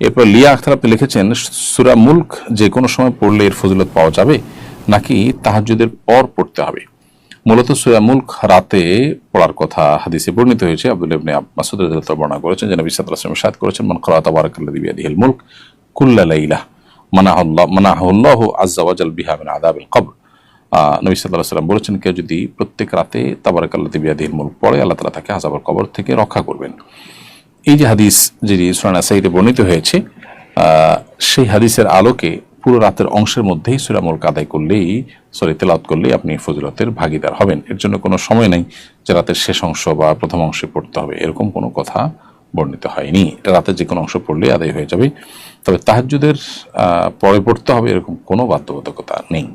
এরপর লিয়া আখতার আপনি লিখেছেন সূরা মুলক যে কোনো সময় পড়লে এর ফজিলত পাওয়া যাবে নাকি তাহাজ্জুদের পর পড়তে হবে? মূলত সূরা মুলক রাতে পড়ার কথা হাদিসে বর্ণিত হয়েছে। আব্দুল্লাহ ইবনে মাসউদ রাদিয়াল্লাহু তাআলা বর্ণনা করেছেন যে নবী সাল্লাল্লাহু আলাইহি ওয়াসাল্লাম ইরশাদ করেছেন, মান ক্বারা তাবারাকাল্লাযী বিয়াদিহিল মুলক কুল্লা লাইলা মানাহুল্লাহু আযজা ওয়া জাল বিহা মিন আযাবিল কবর। নবী সাল্লাল্লাহু আলাইহি ওয়াসাল্লাম বলেছেন, কেউ যদি প্রত্যেক রাতে তাবারাকাল্লাযী বিয়াদিহিল মুলক পড়ে আল্লাহ তাআলা তাকে আযাবের কবর থেকে রক্ষা করবেন। এই যে হাদিস যেটি সূরা নাসাঈতে বর্ণিত হয়েছে, সেই হাদিসের আলোকে পুরো রাতের অংশের মধ্যেই সূরা মুলক আদায় করলেই তেলাওয়াত করলেই আপনি ফজিলতের ভাগীদার হবেন। এর জন্য কোনো সময় নেই যে রাতের শেষ অংশ বা প্রথম অংশে পড়তে হবে, এরকম কোনো কথা বর্ণিত হয়নি। এটা রাতের যে কোনো অংশ পড়লে আদায় হয়ে যাবে। তবে তাহাজ্জুদের পরে পড়তে হবে এরকম কোনো বাধ্যবাধকতা নেই।